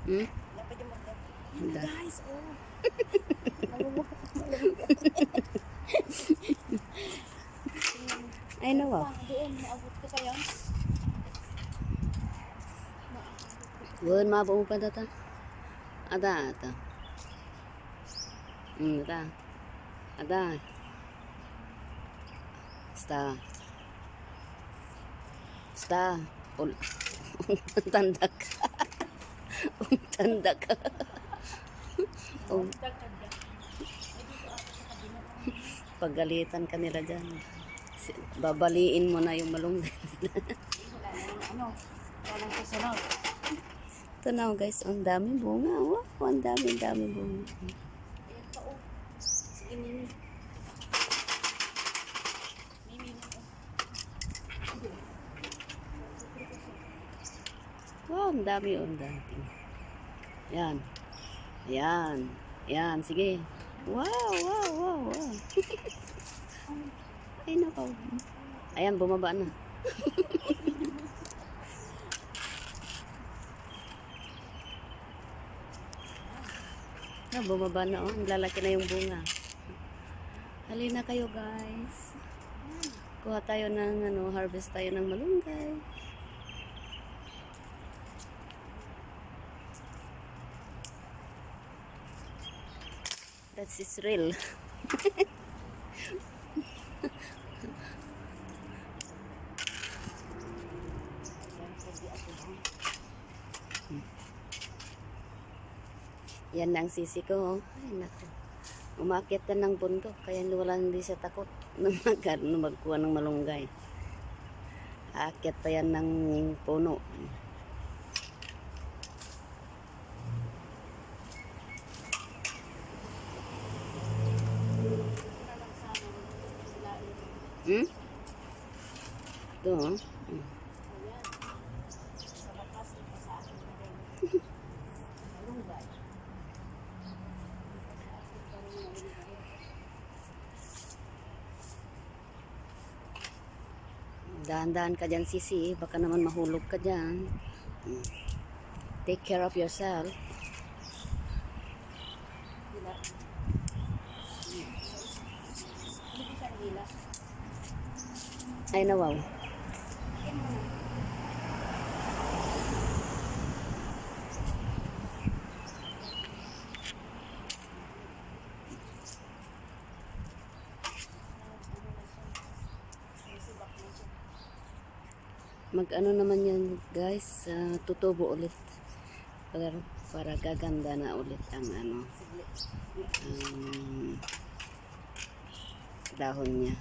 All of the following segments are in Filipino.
Hmm? Lapad yung mga. Handa. Guys, oh. Malulungkot. Ay, nawa. Doon, maabot ko kaya. Doon, mabaw pa data. Ada. Ada. Ada. Basta. Tanda ka. Tanda ka. Pagalitan ka nila dyan. Babaliin mo na yung malunggay. Ano? Walang susunod. Ito na guys, ang dami bunga. Wow, ang dami bunga. Ayan pa, oh. Sige, Mimi. Mimi, Wow, ang dami. Yan. Yan. Yan, sige. Wow. Ay, nakaw. Ayan, bumaba na. Bumaba na, oh. Lalaki na yung bunga. Halina kayo, guys. Kuha tayo ng, harvest tayo ng malunggay. That's Israel. Yan ang sisi ko. Ay, naku. Umakyat ka ng bundok. Kaya hindi siya takot na magkuha ng malunggay. Aakyat pa yan ng puno. Hmm? Ito, oh. sa wakas, ito sa akin na rin. Malunggay. Dahan-dahan ka dyan, sisi. Baka naman mahulog ka dyan. Take care of yourself. Ay, nawaw. Mag-ano naman yan, guys. Tutubo ulit. Para gaganda na ulit ang dahon niya.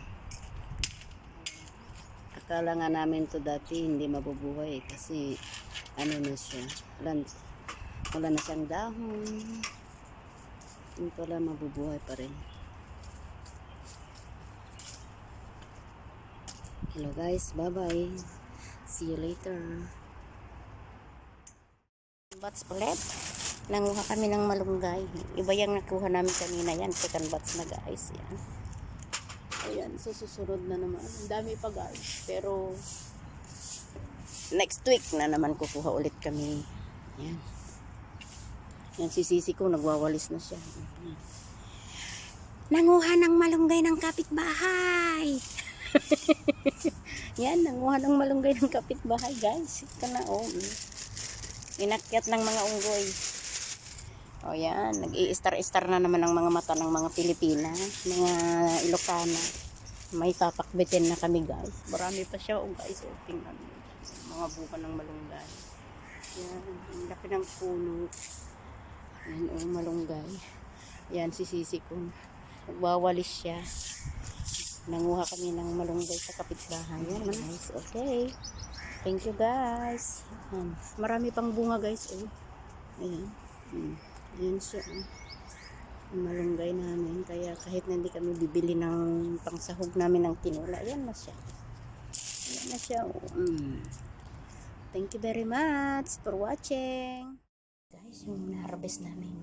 Akala nga namin to dati hindi mabubuhay kasi na siya. Wala na siyang dahon. Hindi pala mabubuhay pa rin. Hello guys, bye-bye. See you later. Bats ulit. Nanguha kami ng malunggay. Iba yung nakuha namin kanina yan. Second bats na guys. Yan. Ayan, susunod na naman. Ang dami pa guys. Pero next week na naman kukuha ulit kami. Yan. Yan si sisi ko. Nagwawalis na siya. Nanguha ng malunggay ng kapitbahay. Yan, nanguha ng malunggay ng kapitbahay guys. Ito na oh. Inakyat ng mga unggoy. O yan, nag-i-star-star na naman ang mga mata ng mga Pilipina, mga Ilocana. May papakbitin na kami guys. Marami pa siya oh guys. O, tingnan mo. Mga buka ng malunggay. Yan, ang laki ng puno. Yan o, malunggay. Yan, si sisi ko. Nagwawalis siya. Nanguha kami ng malunggay sa kapitbahay. Yan guys, okay. Thank you guys. Marami pang bunga guys. Oh. Ayan. Ayan siya. Malunggay namin. Kaya kahit na hindi kami bibili ng pangsahog namin ng tinola. Ayan na siya. Ayan na siya. Oh. Thank you very much for watching. Guys, yung na-harvest namin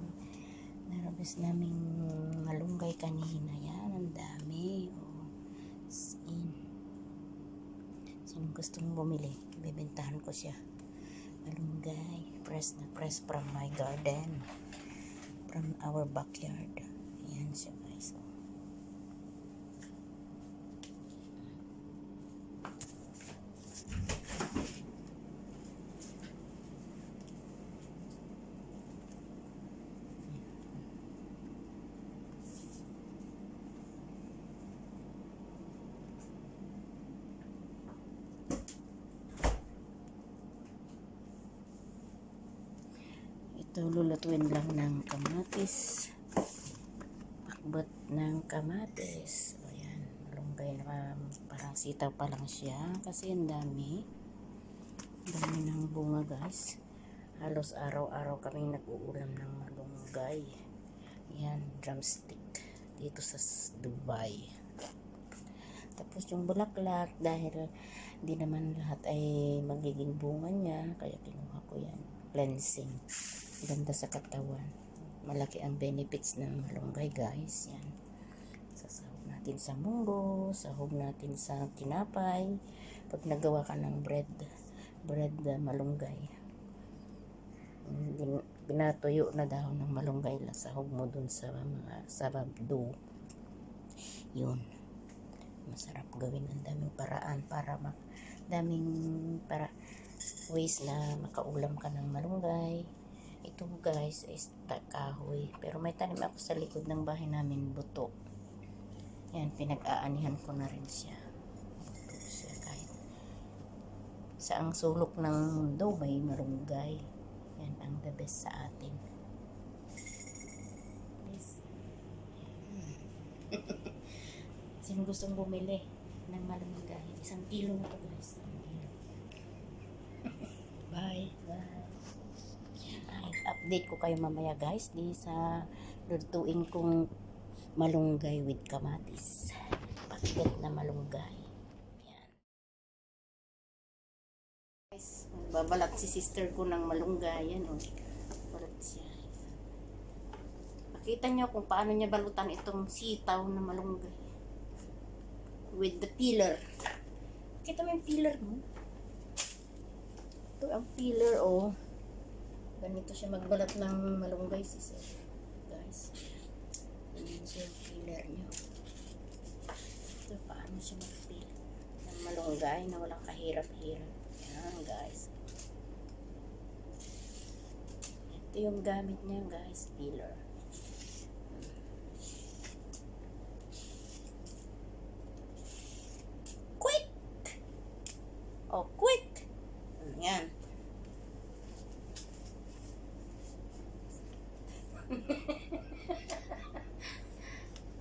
malunggay kanina. Yan. Ang dami. Oh. Sinong gustong bumili? Bibentahan ko siya. Malunggay, fresh na fresh from my garden, from our backyard. Ayan siya guys. Oh. Ito, lulutuin lang ng kamatis. Pakbet ng kamatis. O yan, malunggay na parang sitaw pa lang siya. Kasi ang dami. Ang dami ng bunga guys. Halos araw-araw kami nag-uulam ng malunggay. Yan, drumstick. Dito sa Dubai. Tapos yung bulaklak, dahil di naman lahat ay magiging bunga niya. Kaya kinuha ko yan. Cleansing. Ganda sa katawan. Malaki ang benefits ng malunggay guys. Yan. Sasahog natin sa munggo, sahog natin sa tinapay. Pag nagawa ka ng bread malunggay. Binatuyo na dahon ng malunggay lang. Sahog mo dun sa mga sababdo. Yun. Masarap gawin. Ang daming paraan para para ways na makaulam ka ng malunggay. Ito guys is kahoy. Pero may tanim ako sa likod ng bahay namin, buto. Yan, pinag-aanihan ko na rin siya. Buto siya kahit sa ang sulok ng mundo may malunggay. Yan ang the best sa atin. Yes. Sino gustong bumili ng malunggay? 1 kilo na to guys. 1 kilo. Bye. Bye. Update ko kayo mamaya guys di sa lutuin kong malunggay with kamatis. Pakbet na malunggay. Yan. Guys, babalat si sister ko ng malunggay. Yan o. Balat siya. Makita nyo kung paano niya balutan itong sitaw na malunggay. With the peeler. Kita mo yung peeler mo? Ito ang peeler o. Ganito siya magbalat ng malunggay siya. Guys. Ganyan siya yung peeler niyo. Ito paano siya mag-peel ng malunggay na walang kahirap-hirap. Yan guys. Ito yung gamit niya guys. Peeler. Quick! Oh, quick! Yan.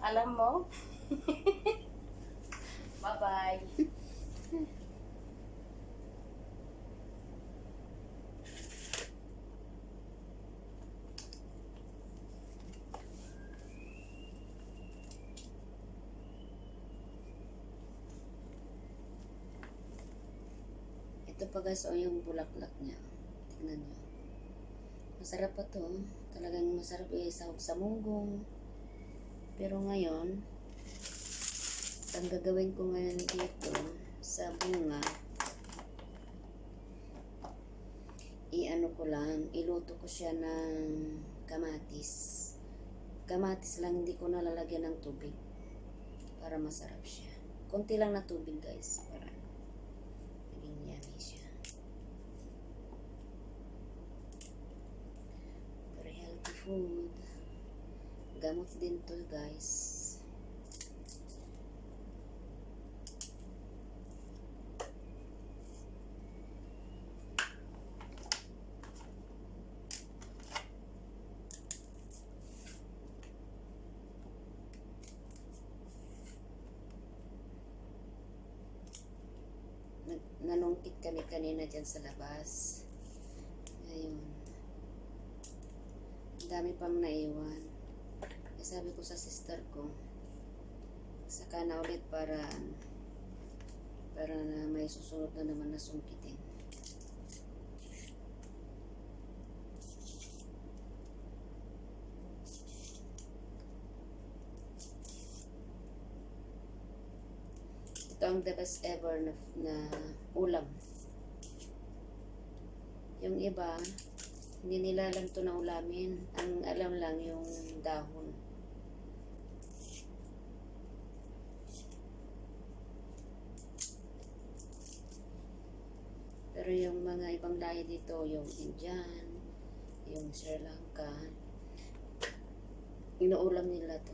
Alam mo? Bye-bye. Ito pa guys, o yung bulaklak niya. Tingnan niyo. Masarap pa to. Talagang masarap isahog sa munggo. Pero ngayon, ang gagawin ko ngayon dito sa bunga, i-ano ko lang, iluto ko siya ng kamatis. Kamatis lang, hindi ko nalalagyan ng tubig para masarap siya. Konti lang na tubig guys, para maging yummy siya. Very healthy food. Gamot din to guys. Nanungkit kami kanina dyan sa labas. Ayun. Ang dami pang naiwan. Sabi ko sa sister ko, saka na ulit para na may susunod na naman na sungkitin. Ito ang the best ever na ulam. Yung iba, hindi nila alam to na ulamin. Ang alam lang yung dahon. Pero yung mga ibang lahi dito, yung Indian, yung Sri Lanka, inuulam nila to.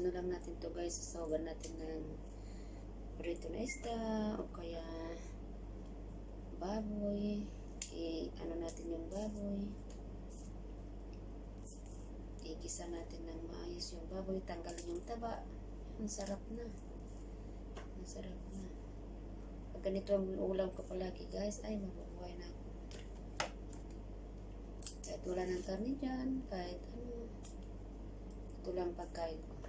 Ano lang natin to guys, sasawagan natin ng prito na isda o kaya baboy. Ano natin yung baboy, igisa natin ng maayos yung baboy, tanggalin yung taba. Ang sarap na, ang sarap na. Pag ganito ang ulam ko palagi guys, ay mabubuhay na ako. Kahit wala ng karne dyan, kahit ano, ito lang pagkain ko.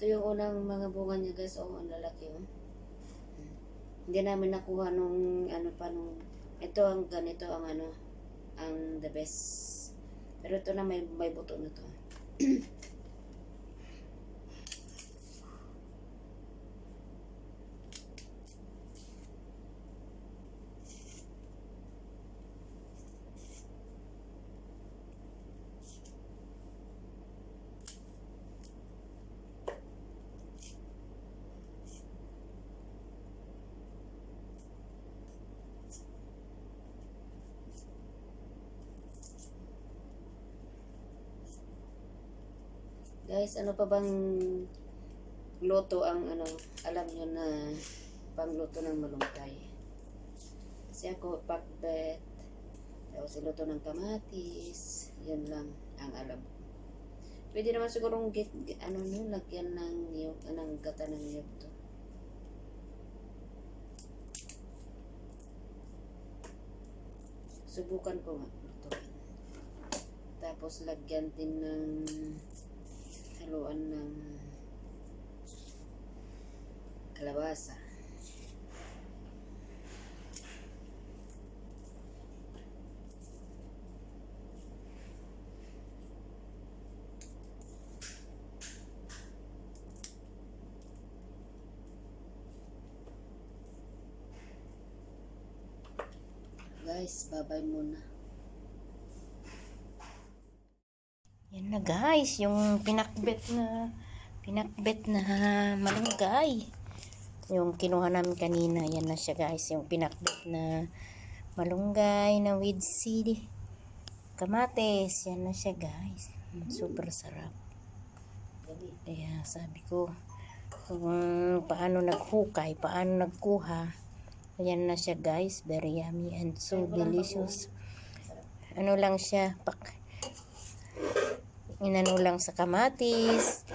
Ito yung unang mga bunga niya guys. Oh, ang lalaki oh. Hindi namin nakuha nung ano pa nung ito ang ganito ang ano ang the best. Pero ito na may buto na to. Guys, ano pa bang luto ang ano, alam nyo na pangluto ng malunggay? Kasi ako, pakbet, tapos luto ng kamatis, yun lang ang alam ko. Pwede naman sigurong ano nyo, lagyan ng niyog, ng gata ng niyog to. Subukan ko nga lutuin. Tapos lagyan din ng haluan ng kalabasa. Guys, bye-bye muna. Yan na guys, yung pinakbet na malunggay. Yung kinuha namin kanina, yan na siya guys, yung pinakbet na malunggay na with seed kamates. Yan na siya guys. Super sarap. Kaya sabi ko, kung paano naghukay, paano nagkuha. Ayan na siya guys, very yummy and so delicious. Ano lang siya, inano lang sa kamatis,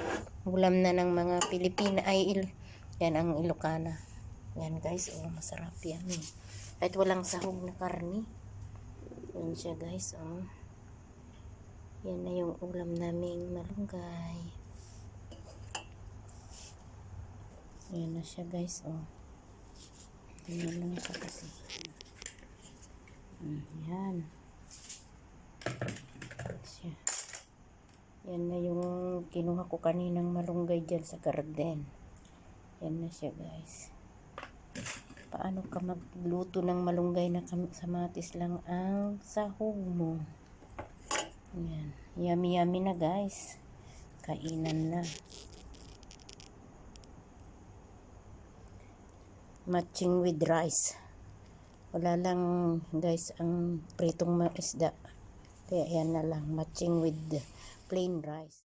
ulam na ng mga Pilipina yan ang Ilocana. Yan guys, oh, masarap yan. Kahit walang sahog na karne. Yan siya guys, oh. Yan na yung ulam naming malunggay. Yan na siya guys, oh. Yan lang siya kasi. Yan. Siya. Yan na yung kinuha ko kaninang malunggay dyan sa garden. Yan na siya guys. Paano ka magluto ng malunggay na kamatis lang ang sahog mo? Yan. Yummy yummy na guys. Kainan na. Matching with rice. Wala lang guys ang pritong isda. Kaya yan na lang. Matching with plain rice.